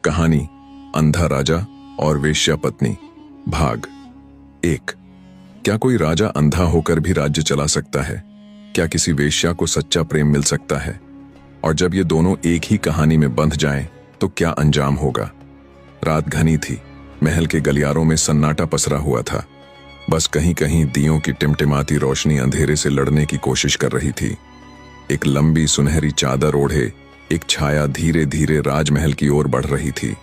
कहानी अंधा राजा और वेश्या पत्नी भाग 1। क्या कोई राजा अंधा होकर भी राज्य चला सकता है? क्या किसी वेश्या को सच्चा प्रेम मिल सकता है? और जब ये दोनों एक ही कहानी में बंध जाएं, तो क्या अंजाम होगा? रात घनी थी। महल के गलियारों में सन्नाटा पसरा हुआ था। बस कहीं कहीं दियों की टिमटिमाती रोशनी अंधेरे से लड़ने की कोशिश कर रही थी। एक लंबी सुनहरी चादर ओढ़े एक छाया धीरे धीरे राजमहल की ओर बढ़ रही थी।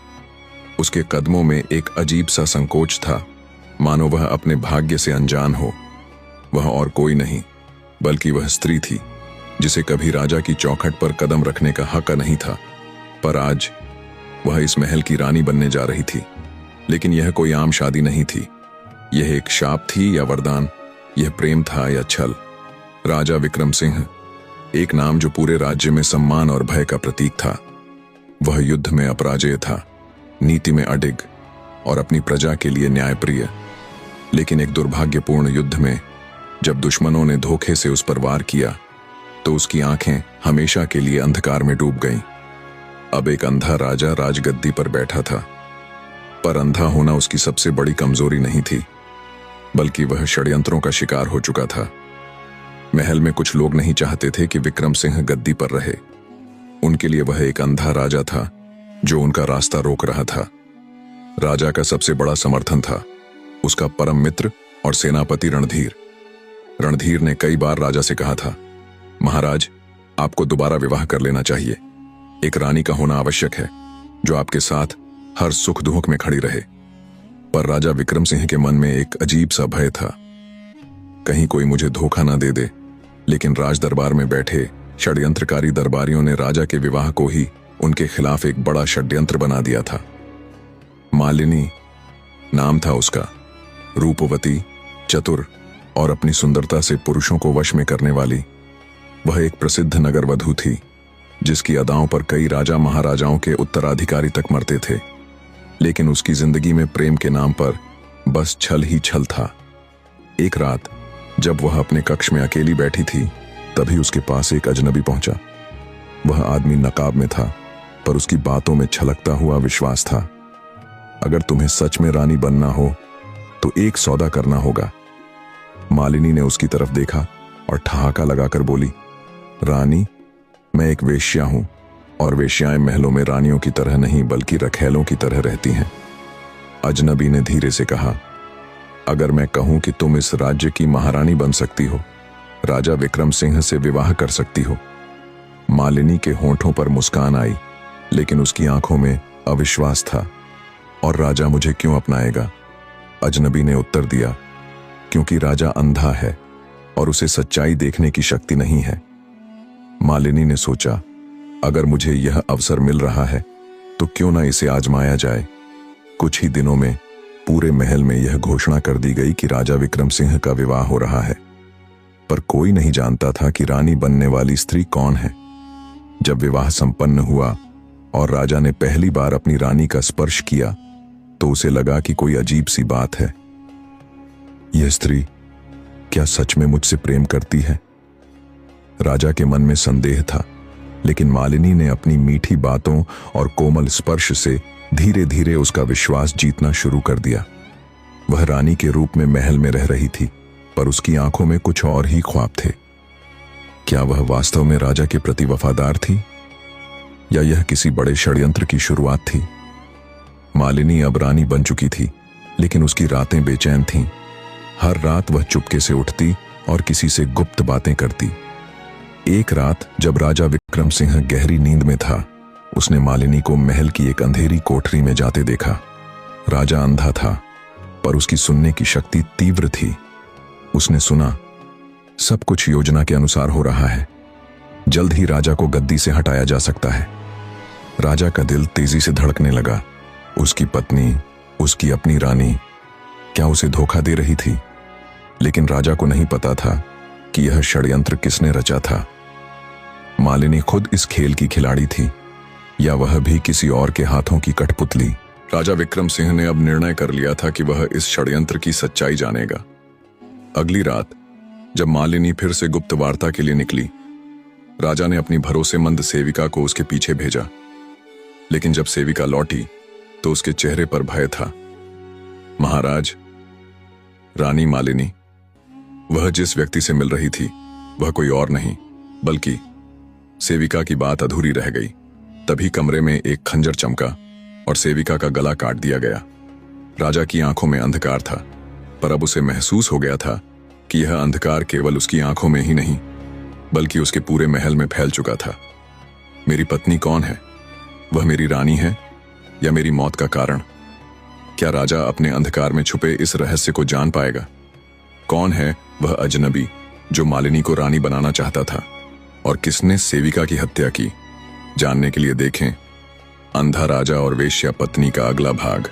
उसके कदमों में एक अजीब सा संकोच था, मानो वह अपने भाग्य से अनजान हो। वह और कोई नहीं बल्कि वह स्त्री थी जिसे कभी राजा की चौखट पर कदम रखने का हक नहीं था, पर आज वह इस महल की रानी बनने जा रही थी। लेकिन यह कोई आम शादी नहीं थी। यह एक शाप थी या वरदान? यह प्रेम था या छल? राजा विक्रम सिंह, एक नाम जो पूरे राज्य में सम्मान और भय का प्रतीक था। वह युद्ध में अपराजेय था, नीति में अडिग और अपनी प्रजा के लिए न्यायप्रिय। लेकिन एक दुर्भाग्यपूर्ण युद्ध में जब दुश्मनों ने धोखे से उस पर वार किया, तो उसकी आंखें हमेशा के लिए अंधकार में डूब गईं। अब एक अंधा राजा राजगद्दी पर बैठा था, पर अंधा होना उसकी सबसे बड़ी कमजोरी नहीं थी, बल्कि वह षड्यंत्रों का शिकार हो चुका था। महल में कुछ लोग नहीं चाहते थे कि विक्रम सिंह गद्दी पर रहे। उनके लिए वह एक अंधा राजा था जो उनका रास्ता रोक रहा था। राजा का सबसे बड़ा समर्थन था उसका परम मित्र और सेनापति रणधीर। रणधीर ने कई बार राजा से कहा था, महाराज, आपको दोबारा विवाह कर लेना चाहिए। एक रानी का होना आवश्यक है जो आपके साथ हर सुख दुख में खड़ी रहे। पर राजा विक्रम सिंह के मन में एक अजीब सा भय था, कहीं कोई मुझे धोखा ना दे दे। लेकिन राज दरबार में बैठे षड्यंत्रकारी दरबारियों ने राजा के विवाह को ही उनके खिलाफ एक बड़ा षड्यंत्र बना दिया था। मालिनी नाम था उसका, रूपवती, चतुर और अपनी सुंदरता से पुरुषों को वश में करने वाली। वह एक प्रसिद्ध नगरवधू थी जिसकी अदाओं पर कई राजा महाराजाओं के उत्तराधिकारी तक मरते थे। लेकिन उसकी जिंदगी में प्रेम के नाम पर बस छल ही छल था। एक रात जब वह अपने कक्ष में अकेली बैठी थी, तभी उसके पास एक अजनबी पहुंचा। वह आदमी नकाब में था, पर उसकी बातों में छलकता हुआ विश्वास था। अगर तुम्हें सच में रानी बनना हो तो एक सौदा करना होगा। मालिनी ने उसकी तरफ देखा और ठहाका लगाकर बोली, रानी, मैं एक वेश्या हूं और वेश्याएं महलों में रानियों की तरह नहीं बल्कि रखैलों की तरह रहती हैं। अजनबी ने धीरे से कहा, अगर मैं कहूं कि तुम इस राज्य की महारानी बन सकती हो, राजा विक्रम सिंह से विवाह कर सकती हो। मालिनी के होंठों पर मुस्कान आई, लेकिन उसकी आंखों में अविश्वास था। और राजा मुझे क्यों अपनाएगा? अजनबी ने उत्तर दिया, क्योंकि राजा अंधा है और उसे सच्चाई देखने की शक्ति नहीं है। मालिनी ने सोचा, अगर मुझे यह अवसर मिल रहा है तो क्यों ना इसे आजमाया जाए। कुछ ही दिनों में पूरे महल में यह घोषणा कर दी गई कि राजा विक्रम सिंह का विवाह हो रहा है। पर कोई नहीं जानता था कि रानी बनने वाली स्त्री कौन है। जब विवाह संपन्न हुआ और राजा ने पहली बार अपनी रानी का स्पर्श किया, तो उसे लगा कि कोई अजीब सी बात है। यह स्त्री क्या सच में मुझसे प्रेम करती है? राजा के मन में संदेह था, लेकिन मालिनी ने अपनी मीठी बातों और कोमल स्पर्श से धीरे धीरे उसका विश्वास जीतना शुरू कर दिया। वह रानी के रूप में महल में रह रही थी, पर उसकी आंखों में कुछ और ही ख्वाब थे। क्या वह वास्तव में राजा के प्रति वफादार थी, या यह किसी बड़े षड्यंत्र की शुरुआत थी? मालिनी अब रानी बन चुकी थी, लेकिन उसकी रातें बेचैन थीं। हर रात वह चुपके से उठती और किसी से गुप्त बातें करती। एक रात जब राजा विक्रम सिंह गहरी नींद में था, उसने मालिनी को महल की एक अंधेरी कोठरी में जाते देखा। राजा अंधा था, पर उसकी सुनने की शक्ति तीव्र थी। उसने सुना, सब कुछ योजना के अनुसार हो रहा है। जल्द ही राजा को गद्दी से हटाया जा सकता है। राजा का दिल तेजी से धड़कने लगा। उसकी पत्नी, उसकी अपनी रानी, क्या उसे धोखा दे रही थी? लेकिन राजा को नहीं पता था कि यह षड्यंत्र किसने रचा था। मालिनी खुद इस खेल की खिलाड़ी थी, या वह भी किसी और के हाथों की कठपुतली? राजा विक्रम सिंह ने अब निर्णय कर लिया था कि वह इस षड्यंत्र की सच्चाई जानेगा। अगली रात जब मालिनी फिर से गुप्त वार्ता के लिए निकली, राजा ने अपनी भरोसेमंद सेविका को उसके पीछे भेजा। लेकिन जब सेविका लौटी तो उसके चेहरे पर भय था। महाराज, रानी मालिनी, वह जिस व्यक्ति से मिल रही थी वह कोई और नहीं बल्कि। सेविका की बात अधूरी रह गई। तभी कमरे में एक खंजर चमका और सेविका का गला काट दिया गया। राजा की आंखों में अंधकार था, पर अब उसे महसूस हो गया था कि यह अंधकार केवल उसकी आंखों में ही नहीं बल्कि उसके पूरे महल में फैल चुका था। मेरी पत्नी कौन है? वह मेरी रानी है या मेरी मौत का कारण? क्या राजा अपने अंधकार में छुपे इस रहस्य को जान पाएगा? कौन है वह अजनबी जो मालिनी को रानी बनाना चाहता था, और किसने सेविका की हत्या की? जानने के लिए देखें अंधा राजा और वेश्या पत्नी का अगला भाग।